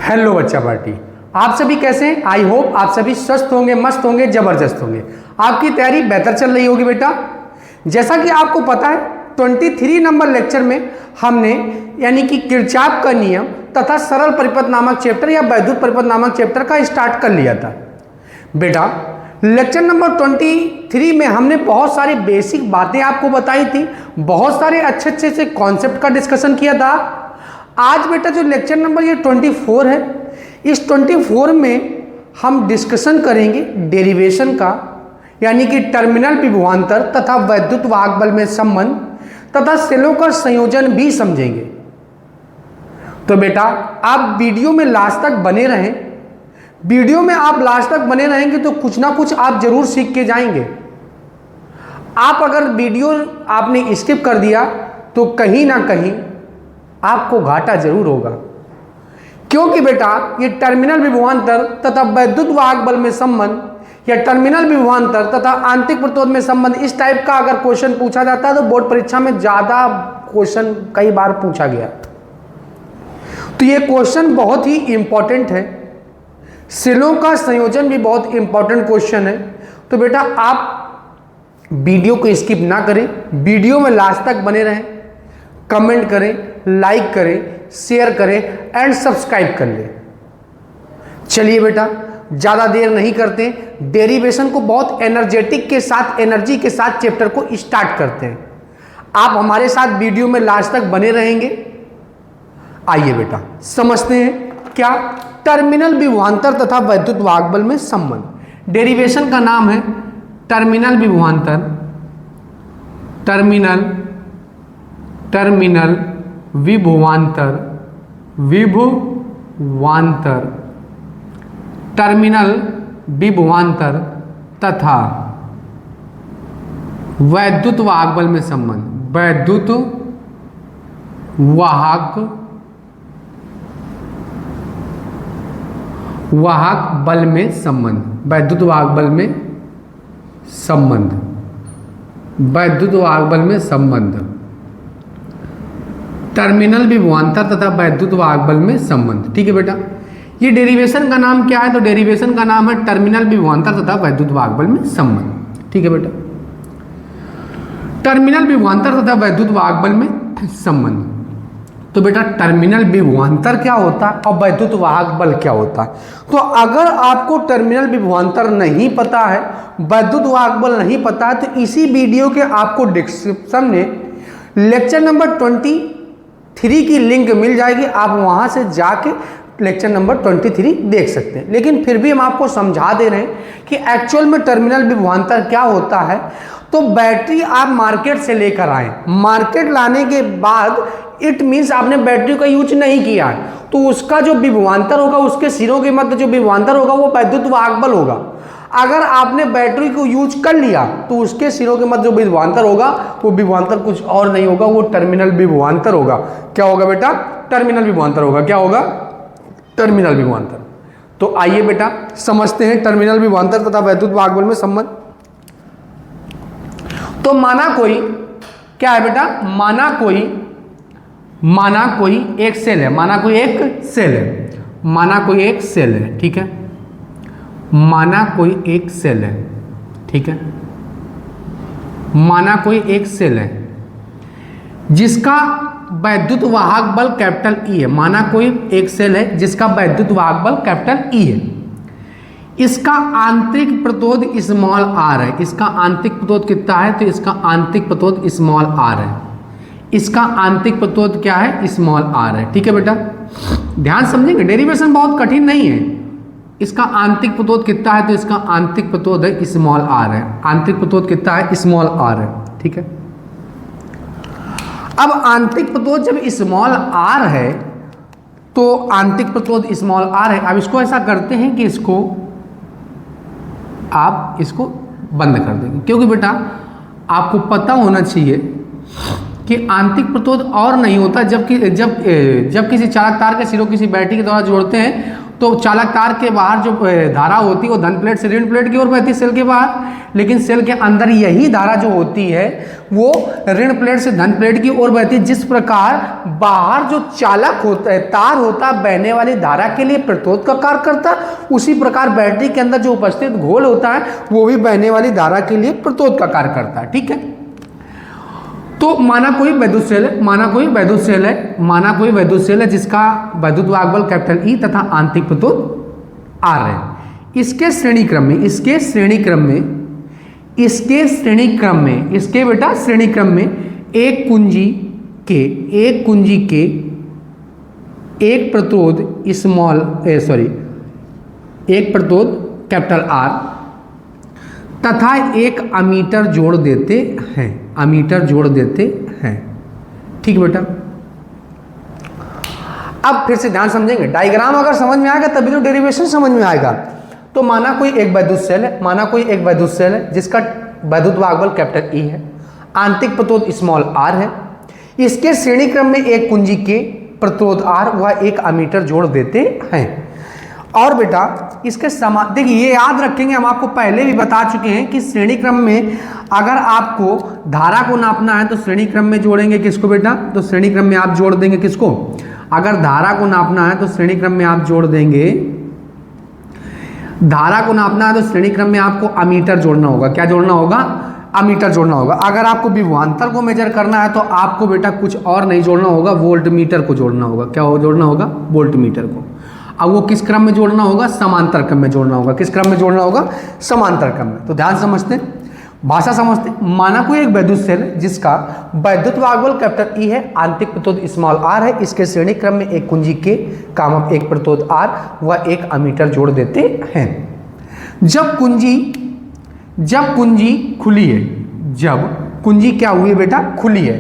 Hello बच्चा party, आप सभी कैसे हैं? आई होप आप सभी स्वस्थ होंगे, मस्त होंगे, जबरदस्त होंगे। आपकी तैयारी बेहतर चल रही होगी बेटा। जैसा कि आपको पता है 23 नंबर लेक्चर में हमने यानी कि किरचॉफ का नियम तथा सरल परिपथ नामक चैप्टर या वैद्युत परिपथ नामक चैप्टर का स्टार्ट कर लिया था बेटा। लेक्चर नंबर 23 में हमने बहुत सारी बेसिक बातें आपको बताई थी, बहुत सारे अच्छे से कॉन्सेप्ट का डिस्कशन किया था। आज बेटा जो लेक्चर नंबर ये 24 है, इस 24 में हम डिस्कशन करेंगे डेरिवेशन का, यानी कि टर्मिनल विभवांतर तथा वैद्युत वाहक बल में संबंध तथा सेलों का संयोजन भी समझेंगे। तो बेटा आप वीडियो में लास्ट तक बने रहें। वीडियो में आप लास्ट तक बने रहेंगे तो कुछ ना कुछ आप जरूर सीख के जाएंगे। आप अगर वीडियो आपने स्किप कर दिया तो कहीं ना कहीं आपको घाटा जरूर होगा, क्योंकि बेटा ये टर्मिनल विभवांतर तथा वैद्युत वाहक बल में संबंध या टर्मिनल विभवांतर तथा आंतरिक प्रतिरोध में संबंध, इस टाइप का अगर क्वेश्चन पूछा जाता है तो बोर्ड परीक्षा में ज्यादा क्वेश्चन कई बार पूछा गया। तो ये क्वेश्चन बहुत ही इंपॉर्टेंट है। सेलों का संयोजन भी बहुत इंपॉर्टेंट क्वेश्चन है। तो बेटा आप वीडियो को स्किप ना करें, वीडियो में लास्ट तक बने रहें, कमेंट करें, लाइक करें, शेयर करें एंड सब्सक्राइब कर लें। चलिए बेटा ज़्यादा देर नहीं करते, डेरिवेशन को बहुत एनर्जेटिक के साथ, एनर्जी के साथ चैप्टर को स्टार्ट करते हैं। आप हमारे साथ वीडियो में लास्ट तक बने रहेंगे। आइए बेटा समझते हैं क्या टर्मिनल विभवांतर तथा वैद्युत वाहक बल में संबंध। डेरिवेशन का नाम है टर्मिनल विभवांतर, टर्मिनल विभवांतर, टर्मिनल विभवांतर तथा वैद्युत वाहक बल में संबंध। वैद्युत वाहक बल में संबंध, वैद्युत वाहक बल में संबंध, वैद्युत वाहक बल में संबंध, टर्मिनल विभवांतर तथा वैद्युत वाहक बल में संबंध। ठीक है बेटा, ये डेरिवेशन का नाम क्या है? तो डेरिवेशन का नाम है टर्मिनल विभवांतर तथा वैद्युत वाहक बल में संबंध। ठीक है बेटा, टर्मिनल विभवांतर तथा वैद्युत वाहक बल में संबंध। तो बेटा टर्मिनल विभवांतर क्या होता है और वैद्युत वाहक बल क्या होता है? तो अगर आपको टर्मिनल विभवांतर नहीं पता है, वैद्युत वाहक बल नहीं पता है, तो इसी वीडियो के आपको डिस्क्रिप्शन में लेक्चर नंबर 23 की लिंक मिल जाएगी। आप वहां से जाके लेक्चर नंबर 23 देख सकते हैं। लेकिन फिर भी हम आपको समझा दे रहे हैं कि एक्चुअल में टर्मिनल विभवांतर क्या होता है। तो बैटरी आप मार्केट से लेकर आए, मार्केट लाने के बाद इट मीन्स आपने बैटरी का यूज नहीं किया है, तो उसका जो विभवांतर होगा, उसके सिरों के मध्य जो विभवांतर होगा वो वैद्युत वाहक बल होगा। अगर आपने बैटरी को यूज कर लिया तो उसके सिरों के मध्य जो विभवांतर होगा वो विभवांतर कुछ और नहीं होगा, वो टर्मिनल विभवांतर होगा। क्या होगा बेटा? टर्मिनल विभवांतर होगा। क्या होगा? टर्मिनल विभवांतर। तो आइए बेटा समझते हैं टर्मिनल विभवांतर तथा वैद्युत वाहक बल में संबंध। तो माना कोई क्या है बेटा? माना कोई एक सेल है, माना कोई एक सेल है, माना कोई एक सेल है। ठीक है, माना कोई एक सेल है। ठीक है, माना कोई एक सेल है जिसका वैद्युत वाहक बल कैपिटल ई है। माना कोई एक सेल है जिसका वैद्युत वाहक बल कैपिटल ई है। इसका आंतरिक प्रतिरोध स्मॉल आर है। इसका आंतरिक प्रतिरोध कितना है? तो इसका आंतरिक प्रतिरोध स्मॉल आर है। इसका आंतरिक प्रतिरोध क्या है? स्मॉल आर है। ठीक है बेटा, ध्यान समझेंगे, डेरिवेशन बहुत कठिन नहीं है। इसका आंतरिक प्रतिरोध कितना है? तो इसका आंतरिक प्रतिरोध है स्मॉल आर है। आंतरिक प्रतिरोध कितना है? स्मॉल आर है। ठीक है, अब आंतरिक प्रतिरोध जब स्मॉल आर है तो आंतरिक प्रतिरोध स्मॉल आर है। अब इसको ऐसा करते हैं कि इसको आप इसको बंद कर देंगे, क्योंकि बेटा आपको पता होना चाहिए कि आंतरिक प्रतिरोध और नहीं होता जब किसी चालक तार के सिरों किसी बैटरी के द्वारा जोड़ते हैं तो चालक तार के बाहर जो धारा होती है वो धन प्लेट से ऋण प्लेट की ओर बहती है सेल के बाहर, लेकिन सेल के अंदर यही धारा जो होती है वो ऋण प्लेट से धन प्लेट की ओर बहती है। जिस प्रकार बाहर जो चालक होता है, तार होता है, बहने वाली धारा के लिए प्रतिरोध का कार्य करता है, उसी प्रकार बैटरी के अंदर जो उपस्थित घोल होता है वो भी बहने वाली धारा के लिए प्रतिरोध का कार्य करता है। ठीक है, तो माना कोई वैद्युत सेल है, माना कोई वैद्युत सेल है, माना कोई वैद्युत सेल है जिसका वैद्युत वाहक बल कैपिटल ई तथा आंतरिक प्रतिरोध आर है। इसके श्रेणी क्रम में, इसके श्रेणी क्रम में, इसके बेटा श्रेणी क्रम में एक कुंजी के एक प्रतिरोध एक प्रतिरोध कैपिटल आर तथा एक अमीटर जोड़ देते हैं। ठीक बेटा, अब फिर से ध्यान समझेंगे, डायग्राम अगर समझ में आएगा तभी तो डेरिवेशन समझ में आएगा। तो माना कोई एक वैद्युत सेल है, जिसका वैद्युत वाहक बल कैपिटल ई है, आंतरिक प्रतिरोध स्मॉल आर है। इसके श्रेणी क्रम में एक कुंजी के प्रतिरोध आर व एक अमीटर जोड़ देते हैं। और बेटा इसके समान, देखिए ये याद रखेंगे, हम आपको पहले भी बता चुके हैं कि श्रेणी क्रम में अगर आपको धारा को नापना है तो श्रेणी क्रम में जोड़ेंगे किसको बेटा, तो श्रेणी क्रम में आप जोड़ देंगे किसको, अगर धारा को नापना है तो श्रेणी क्रम में आप जोड़ देंगे, धारा को नापना है तो श्रेणी क्रम में आपको अमीटर जोड़ना होगा। क्या जोड़ना होगा, अमीटर जोड़ना होगा। अगर आपको विभवांतर को मेजर करना है तो आपको बेटा कुछ और नहीं जोड़ना होगा, वोल्ट मीटर को जोड़ना होगा। क्या जोड़ना होगा, वोल्ट मीटर को। अब वो किस क्रम में जोड़ना होगा, समांतर क्रम में जोड़ना होगा। किस क्रम में जोड़ना होगा, समांतर क्रम में। तो ध्यान समझते, भाषा समझते। माना कोई एक वैद्युत सेल जिसका वैद्युत वाहक बल कैपिटल ई है, आंतरिक प्रतिरोध स्मॉल आर है। इसके श्रेणी क्रम में एक कुंजी के एक प्रतिरोध आर व एक अमीटर जोड़ देते हैं। जब कुंजी खुली है, जब कुंजी क्या हुई है बेटा, खुली है,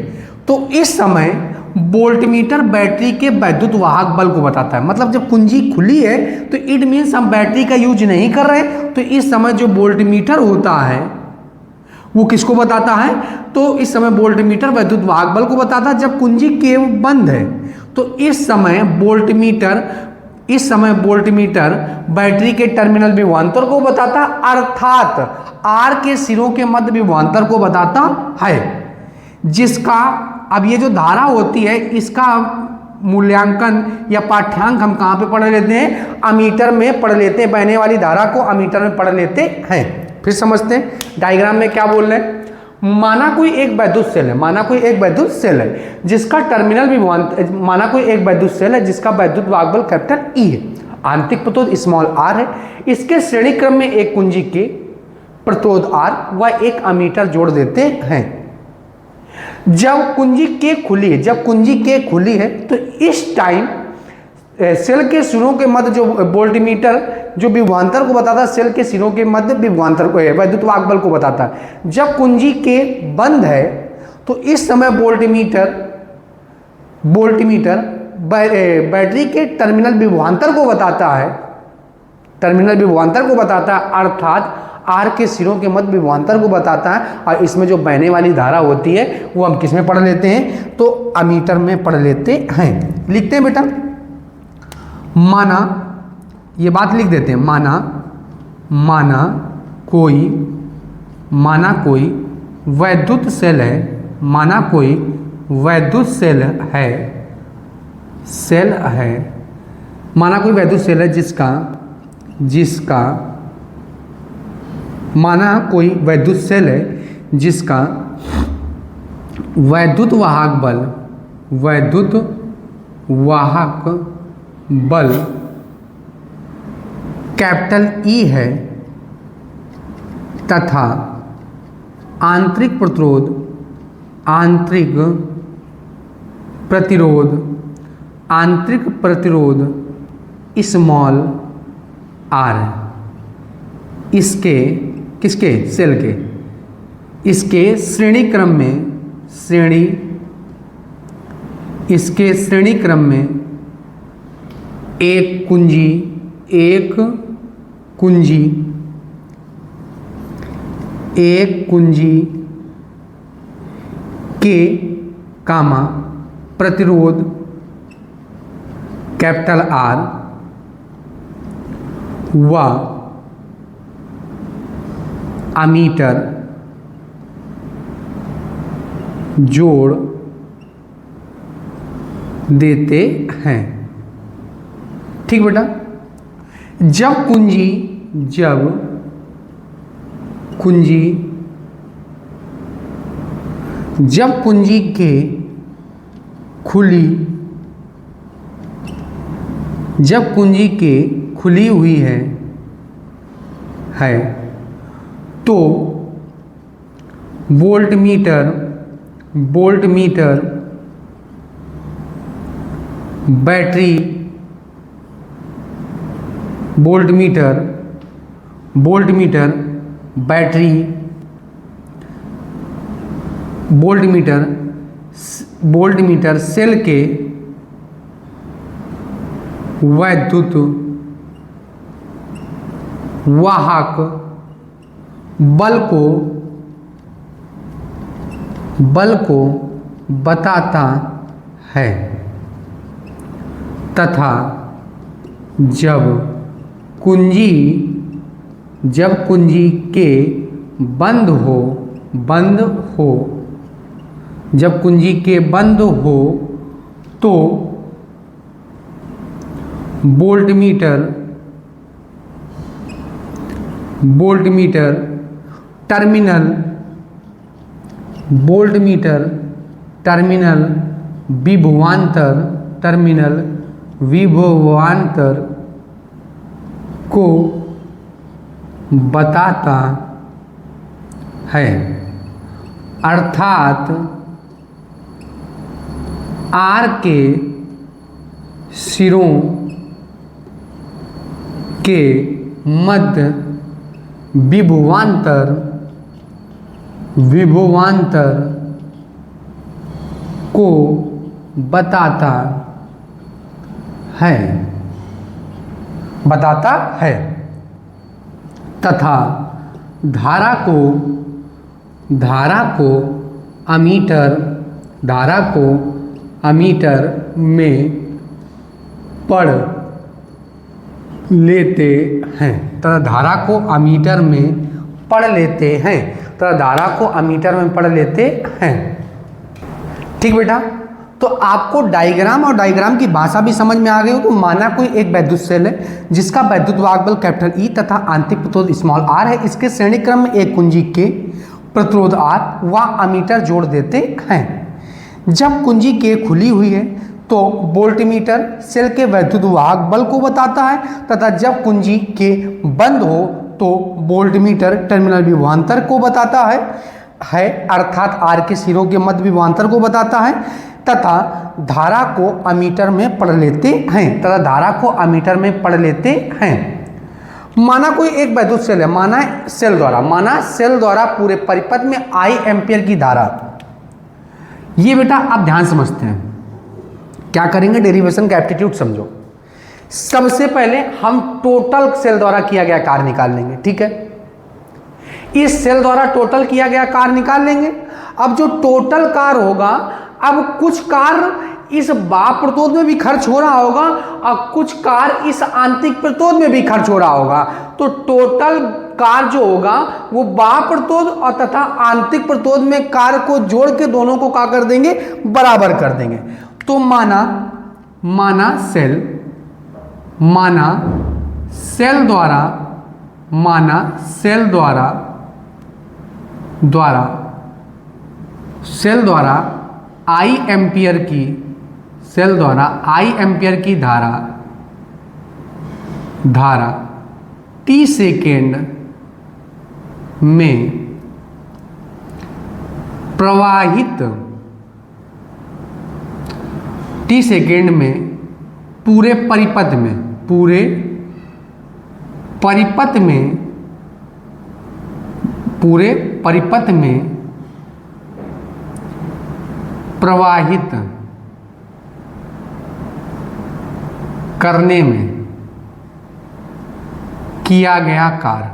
तो इस समय वोल्टमीटर बैटरी के वैद्युत वाहक बल को बताता है। मतलब जब कुंजी खुली है तो इट मीन्स हम बैटरी का यूज नहीं कर रहे, तो इस समय जो वोल्टमीटर होता है वो किसको बताता है, तो इस समय वोल्टमीटर वैद्युत वाहक बल को बताता है। जब कुंजी केव बंद है तो इस समय वोल्टमीटर बैटरी के टर्मिनल विभवांतर को बताता है, अर्थात आर के सिरों के मध्य विभवांतर को बताता है, जिसका अब ये जो धारा होती है इसका मूल्यांकन या पाठ्यांक हम कहाँ पे पढ़ लेते हैं, अमीटर में पढ़ लेते हैं। बहने वाली धारा को अमीटर में पढ़ लेते हैं। फिर समझते हैं डायग्राम में क्या बोल रहे हैं। माना कोई एक वैद्युत सेल है, जिसका टर्मिनल विभवांतर, माना कोई एक वैद्युत सेल है जिसका वैद्युत वाहक बल कैपिटल ई है, आंतरिक प्रतिरोध स्मॉल आर है। इसके श्रेणी क्रम में एक कुंजी के प्रतिरोध आर व एक अमीटर जोड़ देते हैं। जब कुंजी के खुली है तो इस टाइम सेल के सिरों के मध्य जो वोल्टमीटर जो विभवांतर को बताता है, सेल के सिरों के मध्य विभवांतर को वैद्युत वाहक बल को बताता है। जब कुंजी के बंद है तो इस समय वोल्टमीटर बैटरी के टर्मिनल विभवांतर को बताता है, अर्थात आर के सिरों के मध्य विभवांतर को बताता है। और इसमें जो बहने वाली धारा होती है वो हम किस में पढ़ लेते हैं, तो अमीटर में पढ़ लेते हैं। लिखते हैं बेटा, माना, ये बात लिख देते हैं, माना कोई वैद्युत सेल है, माना कोई वैद्युत सेल है, माना कोई वैद्युत सेल है जिसका माना कोई वैद्युत सेल है जिसका वैद्युत वाहक बल कैपिटल ई है तथा आंतरिक प्रतिरोध स्मॉल आर है। किसके सेल के, इसके श्रेणी क्रम में एक कुंजी के प्रतिरोध कैपिटल आर व अमीटर जोड़ देते हैं। ठीक बेटा, जब कुंजी के खुली हुई है तो वोल्टमीटर सेल के वैद्युत वाहक बल को बताता है तथा जब कुंजी के बंद हो तो वोल्टमीटर टर्मिनल विभवांतर को बताता है, अर्थात आर के सिरों के मध्य विभवांतर को बताता है तथा धारा को अमीटर में पढ़ लेते हैं तथा धारा को अमीटर में पढ़ लेते हैं। ठीक बेटा, तो आपको डायग्राम और डायग्राम की भाषा भी समझ में आ गई हो। तो माना कोई एक वैद्युत सेल है जिसका वैद्युत वाहक बल कैपिटल ई तथा आंतरिक प्रतिरोध स्मॉल आर है। इसके श्रेणी क्रम में एक कुंजी के प्रतिरोध आर व अमीटर जोड़ देते हैं। जब कुंजी के खुली हुई है तो वोल्टमीटर सेल के वैद्युत वाहक बल को बताता है तथा जब कुंजी के बंद हो तो वोल्टमीटर टर्मिनल विभवांतर को बताता है अर्थात आर के सिरों के मध्य विभवांतर को बताता है तथा धारा को अमीटर में पढ़ लेते हैं। माना कोई एक वैद्युत सेल है, माना सेल द्वारा पूरे परिपथ में I एम्पियर की धारा। ये बेटा आप ध्यान समझते हैं, क्या करेंगे, डेरिवेशन का एप्टीट्यूड समझो। सबसे पहले हम टोटल सेल द्वारा किया गया कार्य निकाल लेंगे। ठीक है, इस सेल द्वारा टोटल किया गया कार्य निकाल लेंगे। अब जो टोटल कार्य होगा, अब कुछ कार्य इस बाह्य प्रतिरोध में भी खर्च हो रहा होगा और कुछ कार्य इस आंतरिक प्रतिरोध में भी खर्च हो रहा होगा। तो टोटल कार्य जो होगा वो बाह्य प्रतिरोध और तथा आंतरिक प्रतिरोध में कार्य को जोड़ के दोनों को क्या कर देंगे, बराबर कर देंगे। तो माना सेल द्वारा I एम्पियर की धारा T सेकेंड में प्रवाहित पूरे परिपथ में प्रवाहित करने में किया गया कार्य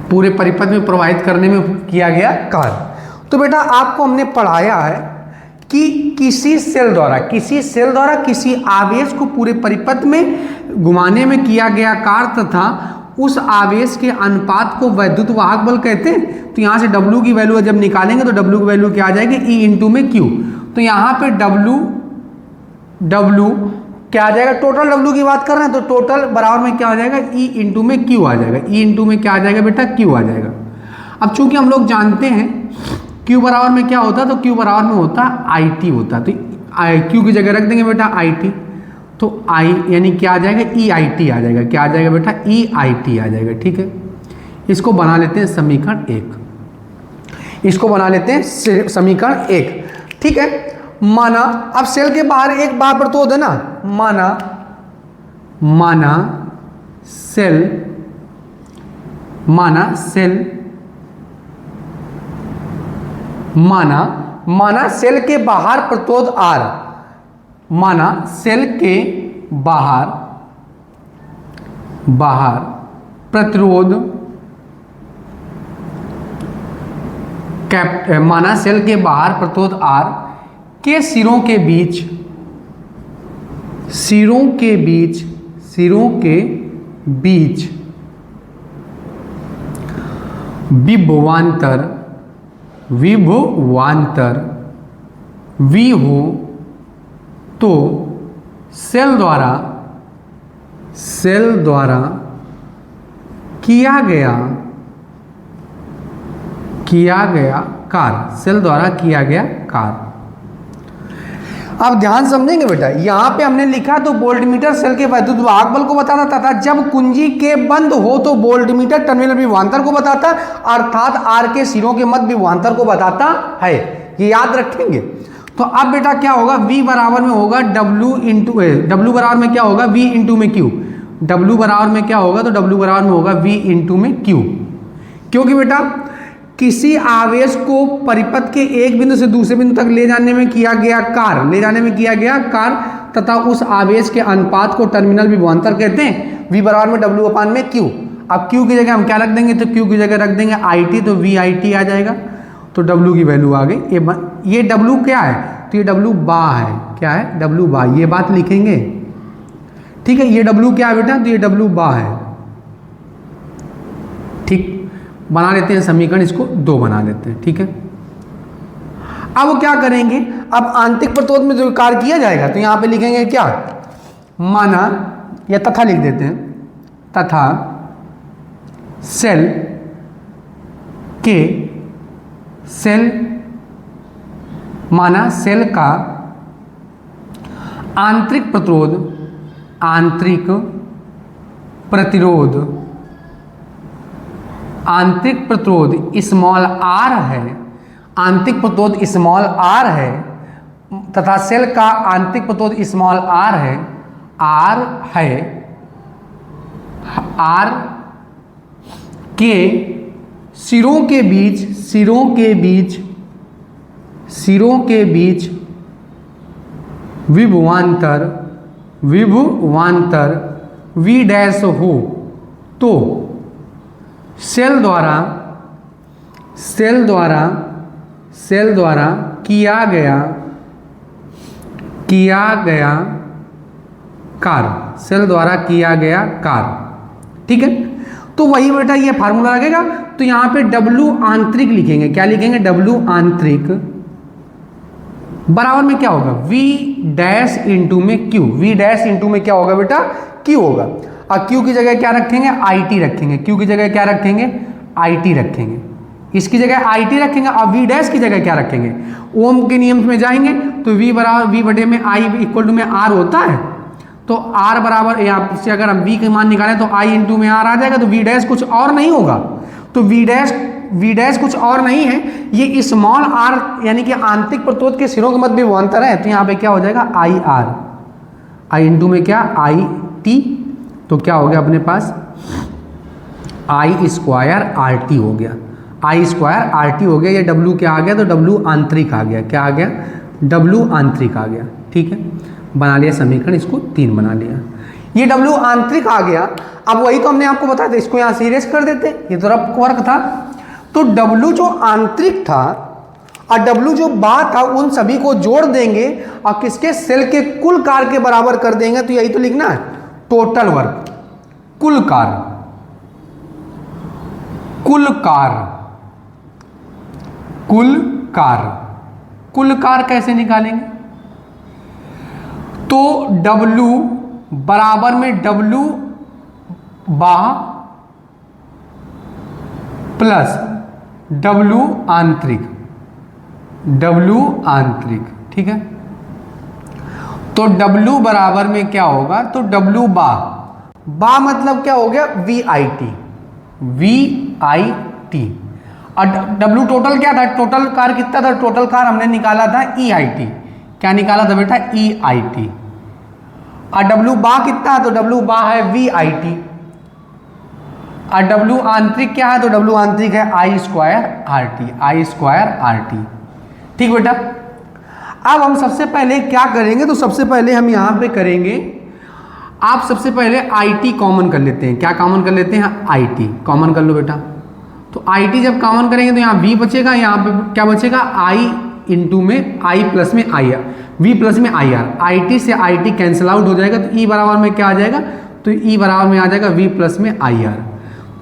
पूरे परिपथ में प्रवाहित करने में किया गया कार्य। तो बेटा आपको हमने पढ़ाया है कि किसी सेल द्वारा किसी आवेश को पूरे परिपथ में घुमाने में किया गया कार्य तथा उस आवेश के अनुपात को वैद्युत वाहक बल कहते हैं। तो यहाँ से W की वैल्यू जब निकालेंगे तो W की वैल्यू क्या आ जाएगी, E इंटू में Q। तो यहाँ पे W क्या आ जाएगा, टोटल W की बात कर रहे हैं तो टोटल बराबर में क्या आ जाएगा, E इंटू में Q आ जाएगा। E इंटू में क्या आ जाएगा बेटा, Q आ जाएगा। अब चूंकि हम लोग जानते हैं Q बराबर में क्या होता है, तो Q बराबर में होता है IT होता है। तो Q की जगह रख देंगे बेटा IT, तो I यानी क्या आ जाएगा, EIT आ जाएगा। क्या आ जाएगा बेटा, EIT आ जाएगा। ठीक है, इसको बना लेते हैं समीकरण 1, इसको बना लेते हैं समीकरण 1। ठीक है, माना अब सेल के बाहर एक बार पर तो दे ना, माना सेल के बाहर प्रतिरोध R, माना सेल के बाहर प्रतिरोध माना सेल के बाहर प्रतिरोध R के सिरों के बीच विभवांतर V हो तो सेल द्वारा किया गया कार्य। अब ध्यान समझेंगे बेटा, यहां पे हमने लिखा तो वोल्टमीटर सेल के वैद्युत वाहक बल को बताता तथा जब कुंजी के बंद हो तो वोल्टमीटर टर्मिनल विभवांतर को बताता, अर्थात R के सिरों के मध्य विभवांतर को बताता है। ये याद रखेंगे। तो अब बेटा क्या होगा, V बराबर में होगा W बराबर में क्या होगा, V इंटू में Q। W बराबर में क्या होगा, तो W बराबर में होगा V इंटू में Q। क्योंकि बेटा किसी आवेश को परिपथ के एक बिंदु से दूसरे बिंदु तक ले जाने में किया गया कार्य तथा उस आवेश के अनुपात को टर्मिनल विभवांतर कहते हैं। V बराबर में W अपान में Q। अब Q की जगह हम क्या रख देंगे, तो Q की जगह रख देंगे IT, तो VIT आ जाएगा। तो W की वैल्यू आ गई। ये W क्या है, तो ये W बा है। क्या है, W बा, ये बात लिखेंगे। ठीक है, ये W क्या है बेटा, तो ये W बा है। ठीक, बना लेते हैं समीकरण, इसको 2 बना लेते हैं। ठीक है, अब वो क्या करेंगे, अब आंतरिक प्रतिरोध में जो कार्य किया जाएगा तो यहां पे लिखेंगे क्या, माना या तथा लिख देते हैं, तथा माना सेल का आंतरिक प्रतिरोध स्मॉल r है, आंतरिक प्रतिरोध स्मॉल r है तथा सेल का आंतरिक प्रतिरोध स्मॉल r है, R के सिरों के बीच विभवांतर V डैश हो तो सेल द्वारा किया गया कार्य। ठीक है, तो वही बेटा ये फार्मूला लगेगा। तो यहां पे W आंतरिक लिखेंगे। क्या लिखेंगे, W आंतरिक बराबर में क्या होगा, V डैश इंटू में Q। V डैश इंटू में क्या होगा बेटा, Q होगा। और Q की जगह क्या रखेंगे, IT रखेंगे। Q की जगह क्या रखेंगे, IT रखेंगे। इसकी जगह IT रखेंगे और V डैश की जगह क्या रखेंगे, ओम के नियम में जाएंगे तो V बराबर V बटे में I इक्वल टू में R होता है। तो R बराबर यहाँ से अगर हम V के मान निकालें तो I इंटू में R आ जाएगा। तो V डैश कुछ और नहीं होगा, तो V डैश कुछ और नहीं है, ये स्मॉल r यानी कि आंतरिक प्रतिरोध के सिरों के मध्य विभवांतर है। तो यहाँ पे क्या हो जाएगा, I इंटू में क्या IT, तो क्या हो गया अपने पास I स्क्वायर RT हो गया। I स्क्वायर RT हो गया। ये W क्या आ गया, तो W आंतरिक आ गया। क्या आ गया, W आंतरिक आ गया। ठीक है, बना लिया समीकरण, इसको 3 बना लिया। ये W आंतरिक आ गया। अब वही तो हमने आपको बताया था, इसको यहाँ से इरेज कर देते, ये तो रफ वर्क था। तो W जो आंतरिक था और W जो बात था उन सभी को जोड़ देंगे और किसके, सेल के कुल कार्य के बराबर कर देंगे। तो यही तो लिखना है, टोटल वर्क, कुल कार्य, कुल कार्य, कुल कार्य। कुल कार्य कैसे निकालेंगे? तो W बराबर में W बाह्य प्लस W आंतरिक, W आंतरिक, ठीक है। तो W बराबर में क्या होगा, तो W बा मतलब क्या हो गया, VIT, VIT। और W टोटल क्या था, टोटल कार कितना था, टोटल कार हमने निकाला था EIT। क्या निकाला था बेटा, EIT। और W बा कितना है, तो W बा है VIT। और W आंतरिक क्या है, तो W आंतरिक है I square RT, I square RT। ठीक बेटा। अब हम सबसे पहले क्या करेंगे, तो सबसे पहले हम यहां पे करेंगे, आप सबसे पहले IT कॉमन कर लेते हैं। क्या कॉमन कर लेते हैं, IT कॉमन कर लो बेटा। तो IT जब कॉमन करेंगे तो यहाँ V बचेगा, यहाँ पे क्या बचेगा, I इंटू में I प्लस में IR, V प्लस में IR। IT से IT कैंसिल आउट हो जाएगा, तो E बराबर में क्या आ जाएगा, तो E बराबर में आ जाएगा V प्लस में IR।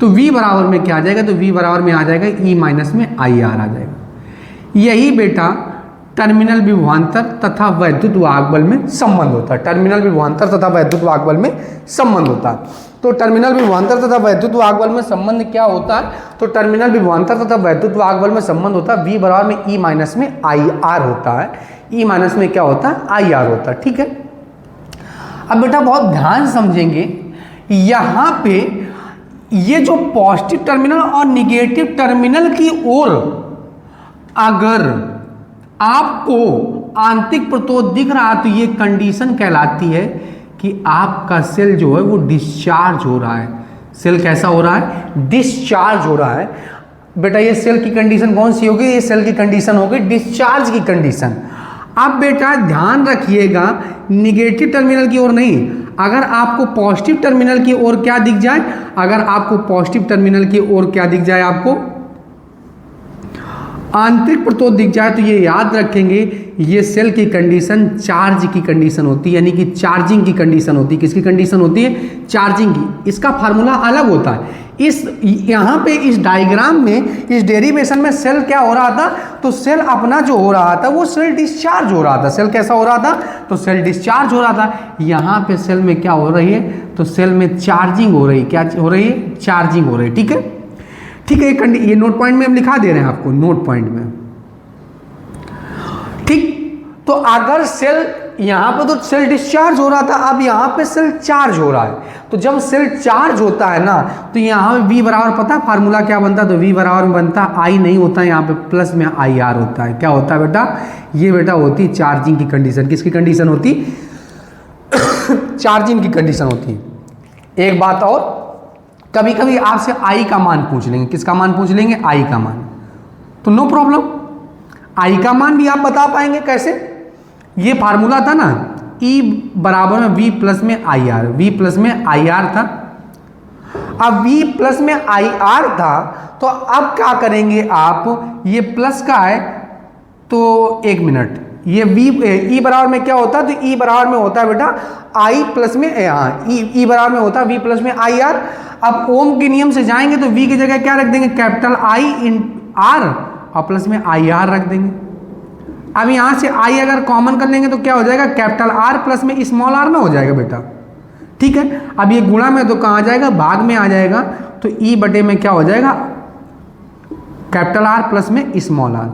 तो V बराबर में क्या आ जाएगा, तो V बराबर में आ जाएगा E माइनस में IR आ जाएगा। यही बेटा टर्मिनल विभवांतर तथा वैद्युत वाहक बल में संबंध होता है। टर्मिनल विभवांतर तथा वैद्युत वाहक बल में संबंध होता है। तो टर्मिनल विभवांतर तथा वैद्युत वाहक बल में संबंध क्या होता है, तो टर्मिनल विभवांतर तथा वैद्युत वाहक बल में संबंध होता है V बराबर में E माइनस में IR होता है। E माइनस में क्या होता है, IR होता है, ठीक है। अब बेटा बहुत ध्यान समझेंगे, यहां पे ये जो पॉजिटिव टर्मिनल और निगेटिव टर्मिनल की ओर अगर आपको आंतरिक प्रतिरोध दिख रहा है तो ये कंडीशन कहलाती है कि आपका सेल जो है वो डिस्चार्ज हो रहा है। सेल कैसा हो रहा है, डिस्चार्ज हो रहा है। बेटा ये सेल की कंडीशन कौन सी होगी, ये सेल की कंडीशन होगी डिस्चार्ज की कंडीशन। अब बेटा ध्यान रखिएगा, निगेटिव टर्मिनल की ओर नहीं, अगर आपको पॉजिटिव टर्मिनल की ओर क्या दिख जाए, अगर आपको पॉजिटिव टर्मिनल की ओर क्या दिख जाए, आपको आंतरिक प्रतिरोध दिख जाए, तो ये याद रखेंगे ये सेल की कंडीशन चार्ज की कंडीशन होती है, यानी कि चार्जिंग की कंडीशन होती है। किसकी कंडीशन होती है, चार्जिंग की। इसका फार्मूला अलग होता है। इस यहाँ पे इस डायग्राम में, इस डेरिवेशन में सेल क्या हो रहा था, तो सेल अपना जो हो रहा था वो सेल डिस्चार्ज हो रहा था। सेल कैसा हो रहा था, तो सेल डिस्चार्ज हो रहा था। यहाँ पे सेल में क्या हो रही है, तो सेल में चार्जिंग हो रही है। क्या हो रही है, चार्जिंग हो रही है, ठीक है। ठीक है, ये नोट पॉइंट में हम लिखा दे रहे हैं आपको, नोट पॉइंट में, ठीक। तो अगर सेल यहां पे तो सेल डिस्चार्ज हो रहा था, अब यहां पे सेल चार्ज हो रहा है। तो जब सेल चार्ज होता है ना, तो यहां पे V बराबर, पता है फार्मूला क्या बनता है, तो V बराबर में बनता है, I नहीं होता है, यहाँ पे प्लस में IR होता है। क्या होता है बेटा, ये बेटा होती चार्जिंग की कंडीशन। किसकी कंडीशन होती, चार्जिंग की कंडीशन होती। एक बात और, कभी कभी आपसे I का मान पूछ लेंगे। किसका मान पूछ लेंगे, I का मान, तो नो प्रॉब्लम, I का मान भी आप बता पाएंगे। कैसे, ये फार्मूला था ना, E बराबर में V प्लस में IR, V प्लस में IR था। अब V प्लस में IR था, तो अब क्या करेंगे आप, ये प्लस का है, तो एक मिनट, ये E बराबर में क्या होता है, तो E बराबर में होता है बेटा I प्लस में, E बराबर में होता है V प्लस में IR। अब ओम के नियम से जाएंगे तो V की जगह क्या रख देंगे, कैपिटल I इन R और प्लस में IR रख देंगे। अब यहां से I अगर कॉमन कर लेंगे तो क्या हो जाएगा, कैपिटल R प्लस में स्मॉल r ना हो जाएगा बेटा, ठीक है। अब ये गुणा में तो कहाँ आ जाएगा, भाग में आ जाएगा, तो E बटे में क्या हो जाएगा, कैपिटल R प्लस में स्मॉल r।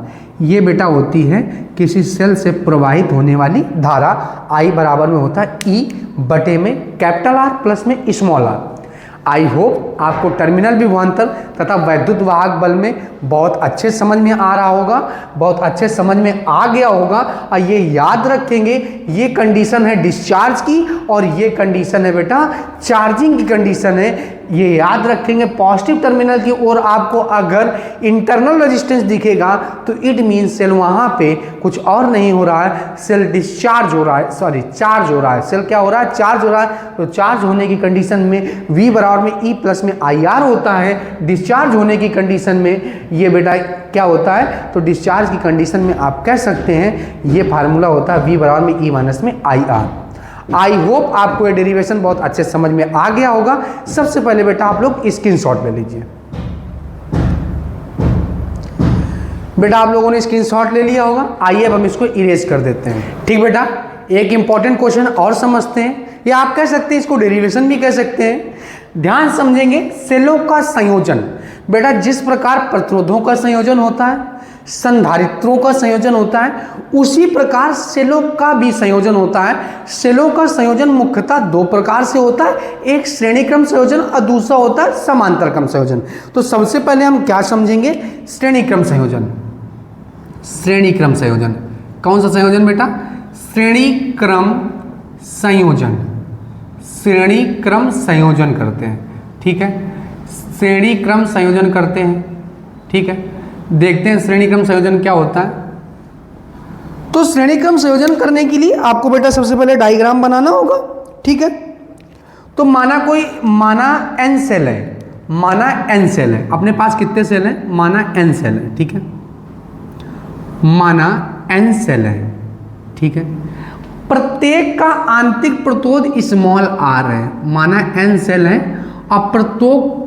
ये बेटा होती है किसी सेल से प्रवाहित होने वाली धारा। I बराबर में होता है E बटे में कैपिटल R प्लस में स्मॉल r। आई होप आपको टर्मिनल विभवांतर तथा वैद्युत वाहक बल में बहुत अच्छे समझ में आ रहा होगा, बहुत अच्छे समझ में आ गया होगा। और ये याद रखेंगे, ये कंडीशन है डिस्चार्ज की और ये कंडीशन है बेटा चार्जिंग की कंडीशन है। ये याद रखेंगे, पॉजिटिव टर्मिनल की ओर आपको अगर इंटरनल रेजिस्टेंस दिखेगा तो इट मीन सेल वहां पे कुछ और नहीं हो रहा है, सेल डिस्चार्ज हो रहा है, सॉरी चार्ज हो रहा है। सेल क्या हो रहा है, चार्ज हो रहा है। तो चार्ज होने की कंडीशन में V बराबर बराबर में ई प्लस में आई आर होता है। डिस्चार्ज होने की कंडीशन में ये बेटा क्या होता है, तो डिस्चार्ज की कंडीशन में आप कह सकते हैं ये फार्मूला होता है वी बराबर में ई माइनस में आई आर। आई होप आपको ये डेरिवेशन बहुत अच्छे समझ में आ गया होगा। सबसे पहले बेटा आप लोग स्क्रीनशॉट ले लीजिए। बेटा आप लोगों ने स्क्रीनशॉट ले लिया होगा। आइए अब हम इसको इरेज कर देते हैं। ठीक बेटा, एक इंपॉर्टेंट क्वेश्चन और समझते हैं, या आप कह सकते हैं इसको डेरिवेशन भी कह सकते हैं। ध्यान समझेंगे, सेलों का संयोजन। बेटा जिस प्रकार प्रतिरोधों का संयोजन होता है, संधारित्रों का संयोजन होता है, उसी प्रकार सेलों का भी संयोजन होता है। सेलों का संयोजन मुख्यतः दो प्रकार से होता है, एक श्रेणी क्रम संयोजन और दूसरा होता है समांतर क्रम संयोजन। तो सबसे पहले हम क्या समझेंगे, श्रेणी क्रम संयोजन। श्रेणी क्रम संयोजन कौन सा संयोजन बेटा, श्रेणी क्रम संयोजन। श्रेणी क्रम संयोजन करते हैं, ठीक है, श्रेणी क्रम संयोजन करते हैं, ठीक है। देखते हैं श्रेणी क्रम संयोजन क्या होता है। तो श्रेणी क्रम संयोजन करने के लिए आपको बेटा सबसे पहले डायग्राम बनाना होगा, ठीक है। तो माना n सेल है, माना n सेल है, अपने पास कितने सेल हैं, माना n सेल है, ठीक है, माना n सेल है, ठीक है। प्रत्येक का आंतरिक प्रतिरोध स्मॉल r है, माना n सेल है, और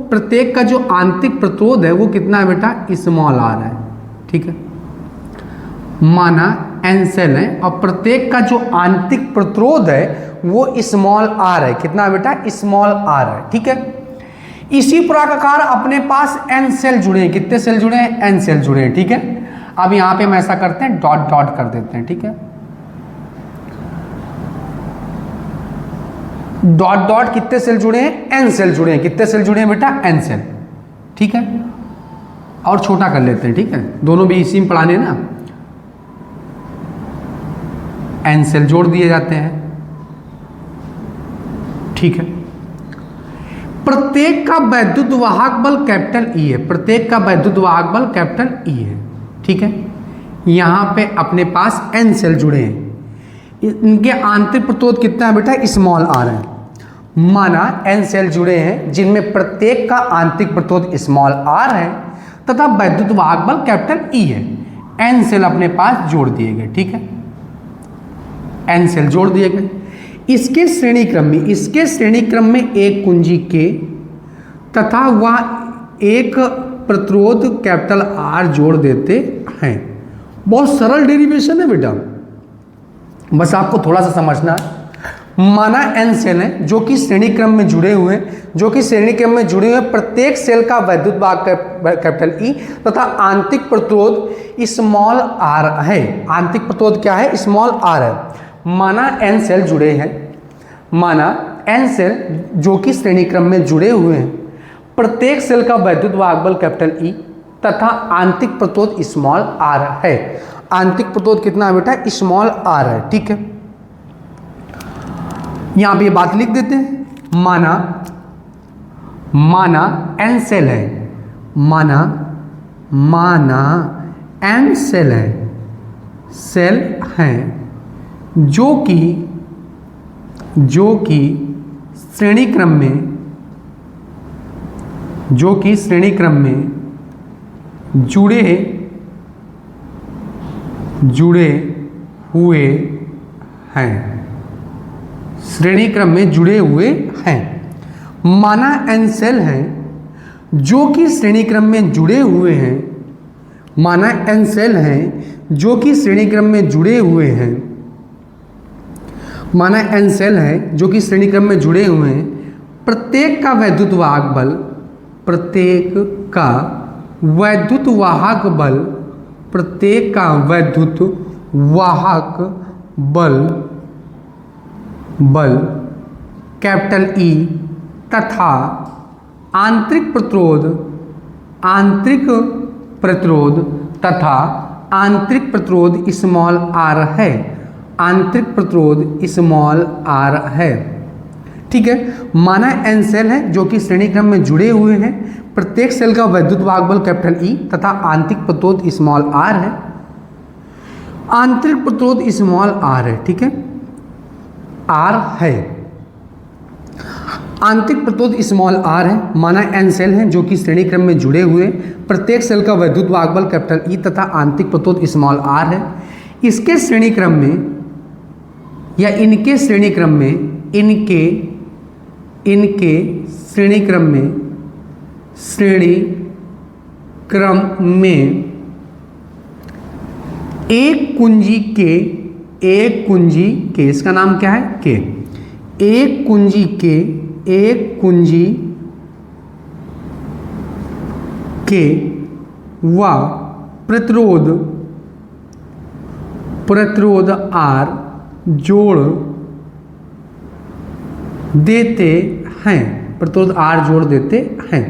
प्रत्येक का जो आंतरिक प्रतिरोध है वो कितना है बेटा, स्मॉल r है, ठीक है। माना n सेल है और प्रत्येक का जो आंतरिक प्रतिरोध है वो स्मॉल r है, कितना बेटा, स्मॉल r है, ठीक है। इसी प्रकार अपने पास n सेल जुड़े हैं, कितने सेल जुड़े हैं, n सेल जुड़े हैं, ठीक है। अब यहां पे हम ऐसा करते हैं, डॉट डॉट कर देते हैं, ठीक है। डॉट डॉट कितने सेल जुड़े हैं, n सेल जुड़े हैं, कितने सेल जुड़े हैं बेटा, n सेल, ठीक है। और छोटा कर लेते हैं, ठीक है, दोनों भी इसी में पढ़ाने ना, n सेल जोड़ दिए जाते हैं, ठीक है। प्रत्येक का वैद्युत वाहक बल कैपिटल E है, प्रत्येक का वैद्युत वाहक बल कैपिटल E है, ठीक है। यहां पे अपने पास n सेल जुड़े हैं, इनके आंतरिक प्रतिरोध कितना है बेटा, स्मॉल r है। माना n सेल जुड़े हैं जिनमें प्रत्येक का आंतरिक प्रतिरोध स्मॉल r है तथा वैद्युत वाहक बल कैपिटल E है। n सेल अपने पास जोड़ दिए गए, ठीक है, n सेल जोड़ दिए गए। इसके श्रेणी क्रम में एक कुंजी K तथा वह एक प्रतिरोध कैपिटल R जोड़ देते हैं। बहुत सरल डेरिवेशन है बेटा, बस आपको थोड़ा सा समझना है। माना n सेल है जो कि श्रेणी क्रम में जुड़े हुए प्रत्येक सेल का वैद्युत वाहक कैपिटल E तथा आंतरिक प्रतिरोध स्मॉल r है। आंतरिक प्रतिरोध क्या है, स्मॉल r है। माना n सेल जुड़े हैं, माना n सेल जो कि श्रेणी क्रम में जुड़े हुए हैं, प्रत्येक सेल का वैद्युत वाहक बल कैपिटल E तथा आंतरिक प्रतिरोध स्मॉल r है। आंतरिक प्रतिरोध कितना है बेटा, स्मॉल r है, ठीक है। यहां पे ये बात लिख देते हैं। माना n सेल है, माना n सेल हैं जो कि श्रेणी क्रम में जुड़े हुए हैं, श्रेणी क्रम में जुड़े हुए हैं। माना n सेल हैं जो कि श्रेणी क्रम में जुड़े हुए हैं, माना n सेल हैं जो कि श्रेणी क्रम में जुड़े हुए हैं, माना n सेल हैं जो कि श्रेणी क्रम में जुड़े हुए हैं। प्रत्येक का वैद्युत वाहक बल, प्रत्येक का वैद्युत वाहक बल कैपिटल E तथा आंतरिक प्रतिरोध स्मॉल r है, आंतरिक प्रतिरोध स्मॉल r है, ठीक है। माना n सेल है जो कि श्रेणी क्रम में जुड़े हुए हैं, प्रत्येक सेल का वैद्युत वाहक बल कैपिटल E तथा आंतरिक प्रतिरोध स्मॉल r है, आंतरिक प्रतिरोध स्मॉल r है, ठीक है, r है। आंतरिक प्रतिरोध स्मॉल आर है, माना एन सेल हैं जो कि श्रेणी क्रम में जुड़े हुए, प्रत्येक सेल का वैद्युत वाहक बल कैपिटल ई तथा आंतरिक प्रतिरोध स्मॉल आर है। इसके श्रेणी क्रम में या इनके श्रेणी क्रम में इनके श्रेणी क्रम में एक कुंजी के इसका नाम क्या है के, एक कुंजी के व प्रतिरोध आर जोड़ देते हैं, प्रतिरोध आर जोड़ देते हैं।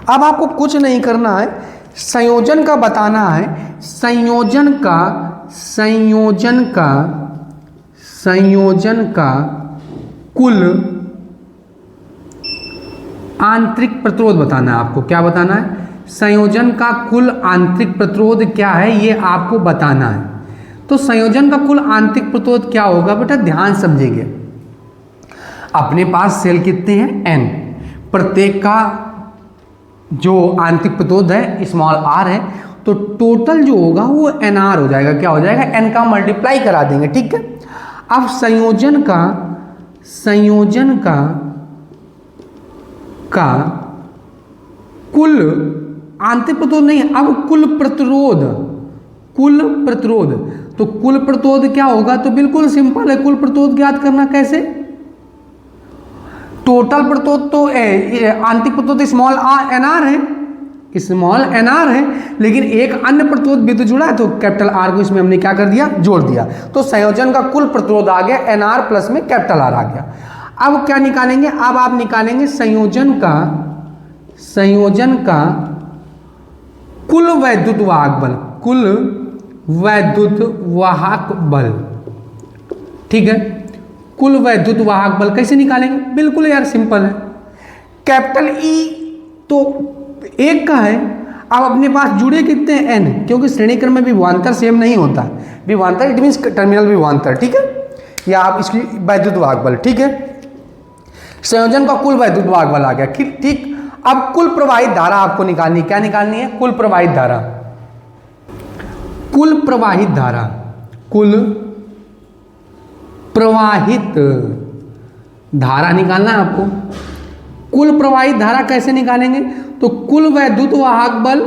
अब आपको कुछ नहीं करना है, संयोजन का बताना है, संयोजन का कुल आंतरिक प्रतिरोध बताना है आपको। क्या बताना है? संयोजन का कुल आंतरिक प्रतिरोध क्या है ये आपको बताना है। तो संयोजन का कुल आंतरिक प्रतिरोध क्या होगा बेटा, ध्यान समझेंगे। अपने पास सेल कितने हैं? एन, प्रत्येक का जो आंतरिक प्रतिरोध है स्मॉल आर है, तो टोटल जो होगा वो एन आर हो जाएगा। क्या हो जाएगा? एन का मल्टीप्लाई करा देंगे, ठीक है। अब संयोजन का कुल आंतरिक प्रतिरोध नहीं, अब कुल प्रतिरोध, तो कुल प्रतिरोध क्या होगा? तो बिल्कुल सिंपल है, कुल प्रतिरोध ज्ञात करना कैसे? टोटल प्रतिरोध तो आंतरिक प्रतिरोध स्मॉल आर एन आर है, लेकिन एक अन्य प्रतिरोध भी तो जुड़ा है, तो कैपिटल आर को इसमें हमने क्या कर दिया? जोड़ दिया। तो संयोजन का कुल प्रतिरोध आ गया एन आर प्लस में कैपिटल आर आ गया। अब क्या निकालेंगे? अब आप निकालेंगे संयोजन का कुल वैद्युत वाहक बल, ठीक है। कुल वैद्युत वाहक बल कैसे निकालेंगे? बिल्कुल यार सिंपल है, कैपिटल ई तो एक का है, अब अपने पास जुड़े कितने हैं? एन, क्योंकि श्रेणी क्रम में विभवांतर सेम नहीं होता, विभवांतर इट मीन्स टर्मिनल विभवांतर, ठीक है, या आप इसकी वैद्युत वाहक बल, ठीक है। संयोजन का कुल वैद्युत वाहक बल आ गया, ठीक। अब कुल प्रवाहित धारा आपको निकालनी, क्या निकालनी है? कुल प्रवाहित धारा निकालना है आपको। कुल प्रवाहित धारा कैसे निकालेंगे? तो कुल वैद्युत वाहक बल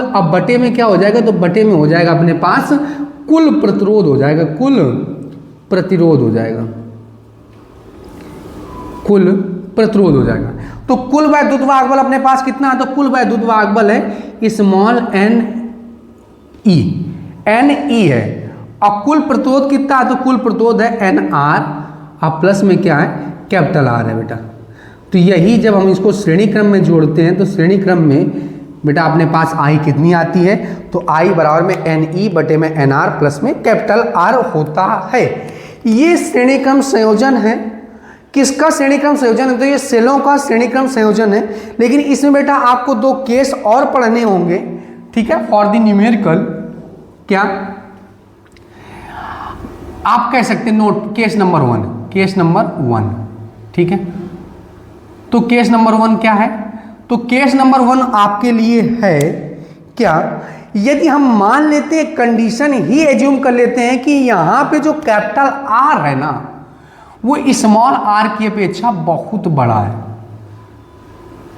अब बटे में क्या हो जाएगा? तो बटे में हो जाएगा अपने पास कुल प्रतिरोध हो जाएगा, कुल प्रतिरोध हो जाएगा। तो कुल वैद्युत वाहक बल अपने पास कितना है? तो कुल वैद्युत वाहक बल है स्मॉल एन ई है, और कुल प्रतिरोध कितना है? तो कुल प्रतिरोध है एन आर, अब प्लस में क्या है? कैपिटल आर है बेटा। तो यही जब हम इसको श्रेणी क्रम में जोड़ते हैं, तो श्रेणी क्रम में बेटा अपने पास आई कितनी आती है? तो आई बराबर में एन ई बटे में एन आर प्लस में कैपिटल आर होता है। ये श्रेणी क्रम संयोजन है। किसका श्रेणी क्रम संयोजन है? तो ये सेलों का श्रेणी क्रम संयोजन है। लेकिन इसमें बेटा आपको दो केस और पढ़ने होंगे, ठीक है, फॉर द न्यूमेरिकल। क्या आप कह सकते हैं? नोट केस नंबर वन, ठीक है। तो केस नंबर 1 क्या है? तो केस नंबर 1 आपके लिए है क्या? यदि हम मान लेते हैं, कंडीशन ही एज्यूम कर लेते हैं कि यहां पे जो कैपिटल आर है ना, वो स्मॉल आर की अपेक्षा बहुत बड़ा है।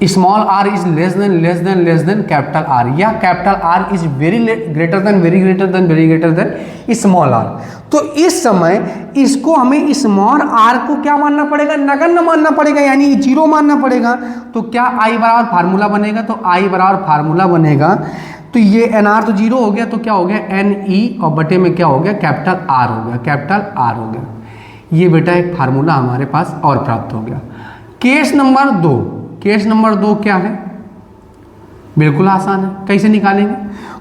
Small R is less than capital R, या capital R is very greater than small R. तो इस समय इसको हमें स्मॉल आर को क्या मानना पड़ेगा? नगण्य मानना पड़ेगा, यानी जीरो मानना पड़ेगा। तो क्या आई बराबर फार्मूला बनेगा? तो आई बराबर फार्मूला बनेगा, तो ये एन आर तो जीरो हो गया, तो क्या हो गया? एन ई, और बटे में क्या हो गया? कैपिटल आर हो गया, ये बेटा एक फार्मूला हमारे पास और प्राप्त हो गया। केस नंबर 2 क्या है? बिल्कुल आसान है, कैसे निकालेंगे?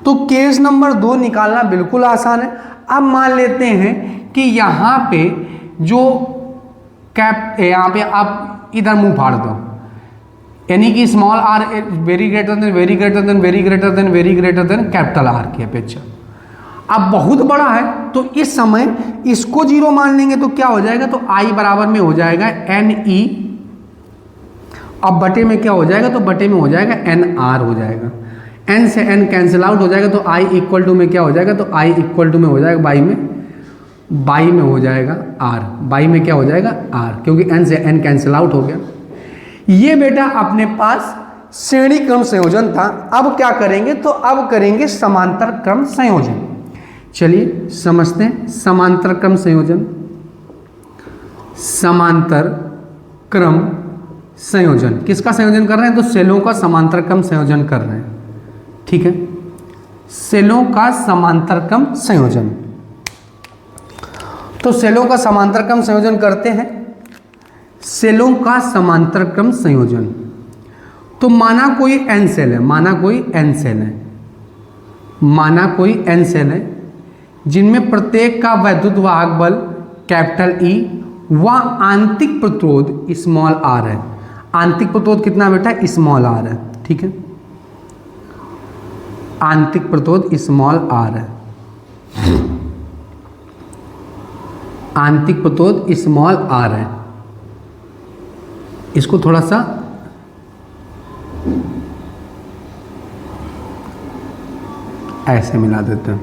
तो केस नंबर 2 निकालना बिल्कुल आसान है। अब मान लेते हैं कि यहाँ पे जो यहाँ पे आप इधर मुंह फाड़ दो, यानी कि small R very greater than capital R की अपेक्षा। अब बहुत बड़ा है तो इस समय इसको 0 मान लेंगे तो क्या हो जाएगा, तो I बराबर में हो जाएगा NE, अब बटे में क्या हो जाएगा, तो बटे में हो जाएगा NR हो जाएगा, N से N कैंसिल आउट हो जाएगा, तो I इक्वल टू में क्या हो जाएगा, तो I इक्वल टू में हो जाएगा बाई में हो जाएगा R, बाई में क्या हो जाएगा R, क्योंकि N से N कैंसिल आउट हो गया। ये बेटा अपने पास श्रेणी क्रम संयोजन था। अब क्या करेंगे, तो अब करेंगे समांतर क्रम संयोजन। चलिए समझते हैं समांतर क्रम संयोजन। समांतर क्रम संयोजन किसका संयोजन कर रहे हैं, तो सेलों का समांतर क्रम संयोजन कर रहे हैं, ठीक है, सेलों का समांतर क्रम संयोजन। तो सेलों का समांतर क्रम संयोजन करते हैं, सेलों का समांतर क्रम संयोजन। तो माना कोई n सेल है, माना कोई n सेल है, माना कोई n सेल है जिनमें प्रत्येक का वैद्युत वाहक बल कैपिटल E व आंतरिक प्रतिरोध स्मॉल r है। आंतरिक प्रतिरोध कितना बेटा, स्मॉल r है, ठीक है, आंतरिक प्रतिरोध स्मॉल r है, आंतरिक प्रतिरोध स्मॉल r है। इसको थोड़ा सा ऐसे मिला देते हैं।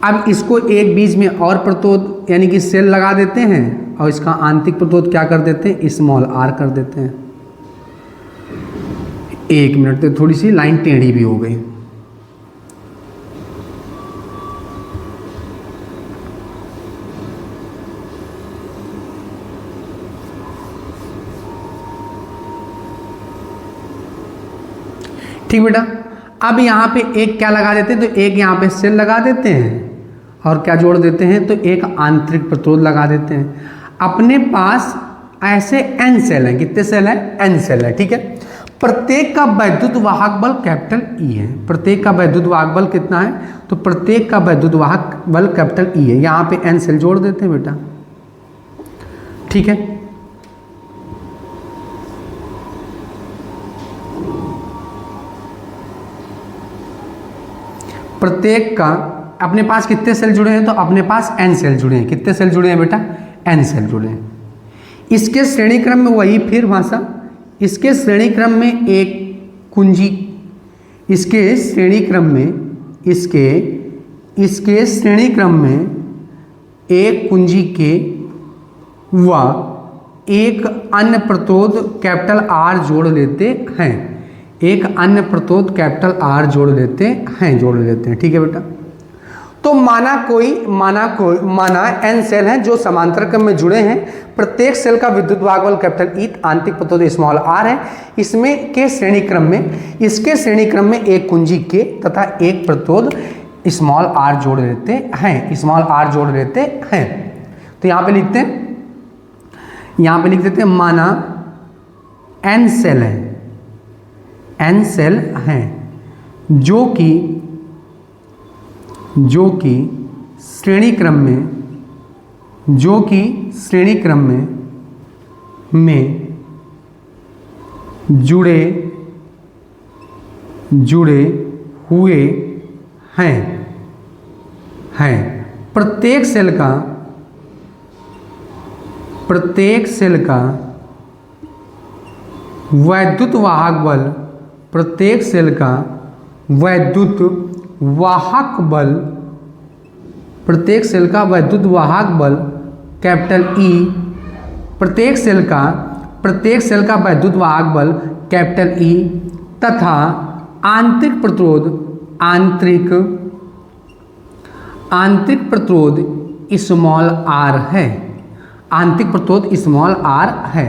अब इसको एक बीच में और प्रतिरोध यानी कि सेल लगा देते हैं और इसका आंतरिक प्रतिरोध क्या कर देते हैं, स्मॉल r कर देते हैं। एक मिनट तो थोड़ी सी लाइन टेढ़ी भी हो गई। ठीक बेटा, अब यहाँ पे एक क्या लगा देते हैं, तो एक यहाँ पे सेल लगा देते हैं और क्या जोड़ देते हैं, तो एक आंतरिक प्रतिरोध लगा देते हैं। अपने पास ऐसे n सेल हैं, कितने सेल हैं, n सेल है, ठीक है। प्रत्येक का वैद्युत वाहक बल कैपिटल E है, प्रत्येक का वैद्युत वाहक बल कितना है, तो प्रत्येक का वैद्युत वाहक बल कैपिटल E है। यहाँ पे n सेल जोड़ देते हैं बेटा, ठीक है। प्रत्येक का अपने पास कितने सेल जुड़े हैं, तो अपने पास n सेल जुड़े हैं। कितने सेल जुड़े हैं बेटा, n सेल जुड़े हैं। इसके श्रेणी क्रम में वही फिर भाषा, इसके श्रेणी क्रम में एक कुंजी, इसके श्रेणी क्रम में इसके श्रेणी क्रम में एक कुंजी के व एक अन्य प्रतिरोध कैपिटल R जोड़ लेते हैं, एक अन्य प्रतिरोध कैपिटल R जोड़ लेते हैं, ठीक है बेटा। तो माना n सेल हैं जो समांतर क्रम में जुड़े हैं, प्रत्येक सेल का विद्युत वाहक बल कैपिटल E, आंतरिक प्रतिरोध स्मॉल r है। इसमें के श्रेणी क्रम में, इसके श्रेणी क्रम में एक कुंजी K तथा एक प्रतिरोध स्मॉल r जोड़ लेते हैं, स्मॉल r जोड़ लेते हैं। तो यहाँ पे लिखते हैं, यहाँ पे लिख देते हैं माना n सेल है, n सेल हैं जो कि श्रेणी क्रम में जुड़े हुए हैं। प्रत्येक सेल का वैद्युत वाहक बल, प्रत्येक सेल का वैद्युत वाहक बल, प्रत्येक सेल का वैद्युत वाहक बल कैपिटल E, प्रत्येक सेल का वैद्युत वाहक बल कैपिटल E तथा आंतरिक प्रतिरोध स्मॉल r है, आंतरिक प्रतिरोध स्मॉल r है।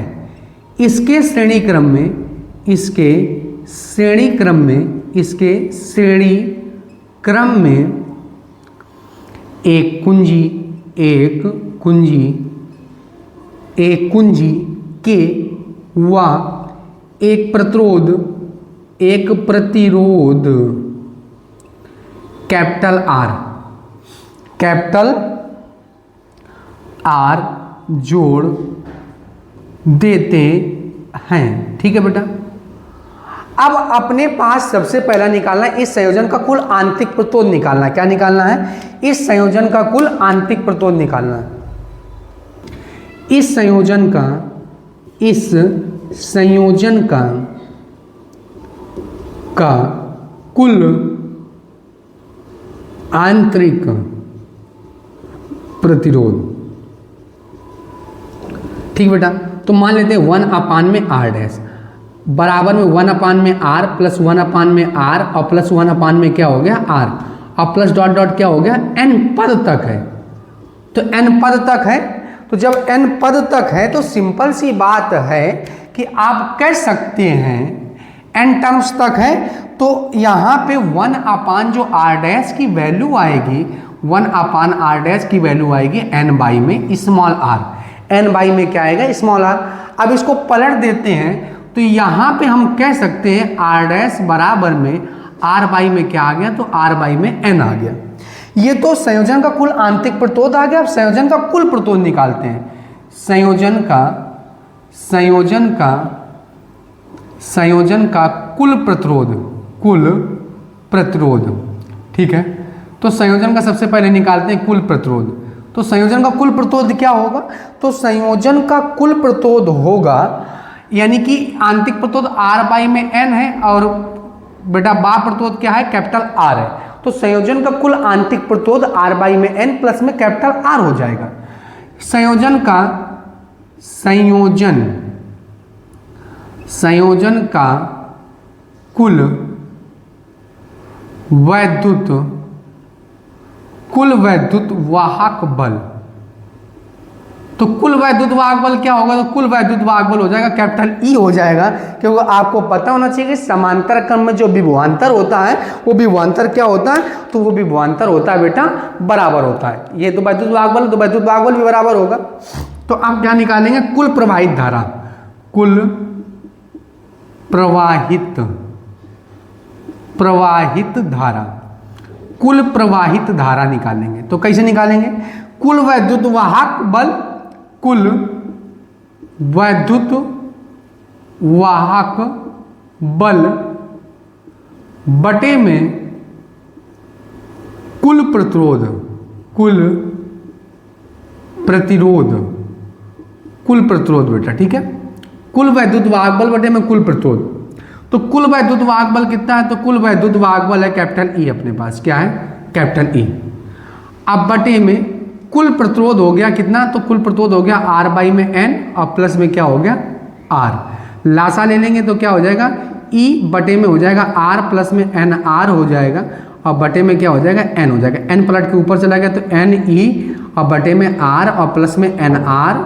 इसके श्रेणी क्रम में एक कुंजी के व एक प्रतिरोध कैपिटल R जोड़ देते हैं, ठीक है बेटा। अब अपने पास सबसे पहला निकालना है इस संयोजन का कुल आंतरिक प्रतिरोध निकालना है। क्या निकालना है? इस संयोजन का कुल आंतरिक प्रतिरोध निकालना है। इस संयोजन का कुल आंतरिक प्रतिरोध। ठीक बेटा, तो मान लेते हैं 1/r' बराबर में 1/r प्लस 1/r और प्लस 1 में क्या हो गया r और प्लस डॉट डॉट क्या हो गया n पद तक है। तो n पद तक है, तो जब n पद तक है तो सिंपल सी बात है कि आप कह सकते हैं n टर्म्स तक है, तो यहाँ पे 1 जो r' की वैल्यू आएगी 1/r' की वैल्यू आएगी n बाई में स्मॉल r, n बाई में क्या आएगा स्मॉल r। अब इसको पलट देते हैं तो यहाँ पे हम कह सकते हैं r' बराबर में r बाई में क्या आ गया, तो r बाई में n आ गया। ये तो संयोजन का कुल आंतरिक प्रतिरोध आ गया। अब संयोजन का कुल प्रतिरोध निकालते हैं। संयोजन का कुल प्रतिरोध। ठीक है, तो संयोजन का सबसे पहले निकालते हैं कुल प्रतिरोध। तो संयोजन का कुल प्रतिरोध क्या होगा? तो संयोजन का कुल प्रतिरोध होगा, यानी कि आंतरिक प्रतिरोध r बाई में n है और बेटा बाह्य प्रतिरोध क्या है, कैपिटल R है। तो संयोजन का कुल आंतरिक प्रतिरोध r बाई में n प्लस में कैपिटल R हो जाएगा। संयोजन का कुल वैद्युत वाहक बल। तो कुल वैद्युत वाहक बल क्या होगा? तो कुल वैद्युत वाहक बल हो जाएगा कैपिटल E हो जाएगा, क्योंकि आपको पता होना चाहिए कि समांतर क्रम में जो विभवांतर होता है वो विभवांतर क्या होता है, तो वो विभवांतर होता है बेटा बराबर होता है। ये तो वैद्युत वाहक बल, तो वैद्युत वाहक बल भी बराबर होगा। तो आप क्या निकालेंगे? कुल प्रवाहित धारा। कुल प्रवाहित धारा निकालेंगे। तो कैसे निकालेंगे? कुल वैद्युत वाहक बल बटे में कुल प्रतिरोध बेटा। ठीक है, कुल वैद्युत वाहक बल बटे में कुल प्रतिरोध। तो कुल वैद्युत वाहक बल कितना है? तो कुल वैद्युत वाहक बल है कैपिटल E, अपने पास क्या है कैपिटल E। अब बटे में कुल प्रतिरोध हो गया कितना? तो कुल प्रतिरोध हो गया r बाई में n और प्लस में क्या हो गया r। लासा ले लेंगे तो क्या हो जाएगा, E बटे में हो जाएगा r प्लस में n r हो जाएगा और बटे में क्या हो जाएगा n हो जाएगा। n पलट के ऊपर चला गया तो n e और बटे में r और प्लस में n r।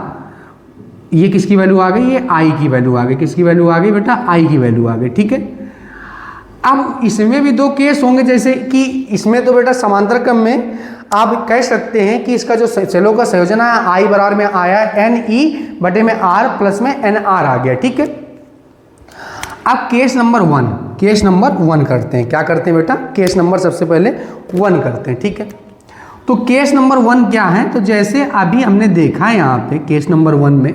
ये किसकी वैल्यू आ गई? ये i की वैल्यू आ गई। किसकी वैल्यू आ गई बेटा? i की वैल्यू आ गई। ठीक है, अब इसमें भी दो केस होंगे, जैसे कि इसमें तो बेटा समांतर क्रम में आप कह सकते हैं कि इसका जो सेलों का संयोजन है I बराबर में आया n e बटे में r प्लस में n r आ गया। ठीक है, अब केस नंबर 1 करते हैं। क्या करते हैं बेटा? केस नंबर सबसे पहले 1 करते हैं। ठीक है, तो केस नंबर 1 क्या है? तो जैसे अभी हमने देखा है यहाँ पे केस नंबर 1 में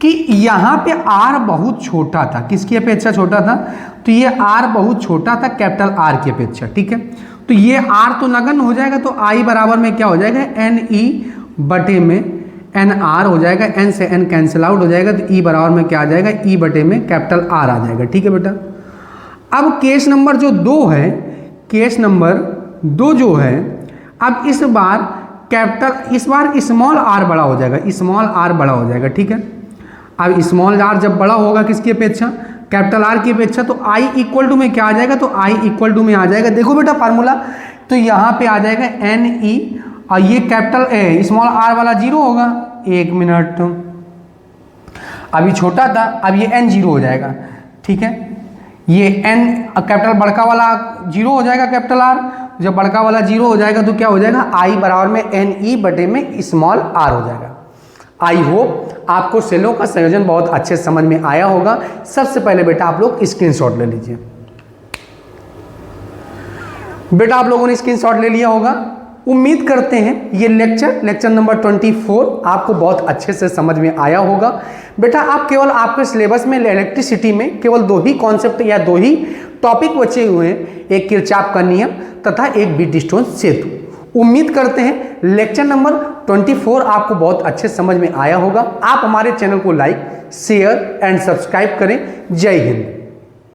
कि यहाँ पे r बहुत छोटा था। किसकी अपेक्षा छोटा था? तो ये r बहुत छोटा था कैपिटल R की अपेक्षा। ठीक है, तो ये r तो नगण्य हो जाएगा, तो I बराबर में क्या हो जाएगा n e बटे में n r हो जाएगा। n से n कैंसिल आउट हो जाएगा, तो E बराबर में क्या आ जाएगा, E बटे में कैपिटल R आ जाएगा। ठीक है बेटा, अब केस नंबर जो 2 है, केस नंबर 2 जो है, अब इस बार स्मॉल r बड़ा हो जाएगा, स्मॉल r बड़ा हो जाएगा। ठीक है, अब स्मॉल r जब बड़ा होगा किसकी अपेक्षा? कैपिटल R की अपेक्षा, तो I इक्वल टू में क्या आ जाएगा? तो I इक्वल टू में आ जाएगा, देखो बेटा फार्मूला, तो यहाँ पे आ जाएगा n e और ये कैपिटल स्मॉल r वाला 0 होगा। 1 मिनट, अभी छोटा था, अब ये n 0 हो जाएगा। ठीक है, ये n कैपिटल बड़का वाला 0 हो जाएगा कैपिटल R। जब बड़का वाला 0 हो जाएगा तो क्या हो जाएगा, I बराबर में n e बटे में स्मॉल r हो जाएगा। आई होप आपको सेलों का संयोजन बहुत अच्छे समझ में आया होगा। सबसे पहले बेटा आप लोग स्क्रीनशॉट ले लीजिए। बेटा आप लोगों ने स्क्रीनशॉट ले लिया होगा। उम्मीद करते हैं ये लेक्चर नंबर 24 आपको बहुत अच्छे से समझ में आया होगा। बेटा आप केवल आपके सिलेबस में इलेक्ट्रिसिटी में केवल 2 ही कॉन्सेप्ट या 2 ही टॉपिक बचे हुए हैं, एक किरचॉफ का नियम तथा एक व्हीटस्टोन सेतु। उम्मीद करते हैं लेक्चर नंबर 24 आपको बहुत अच्छे समझ में आया होगा। आप हमारे चैनल को लाइक, शेयर एंड सब्सक्राइब करें। जय हिंद।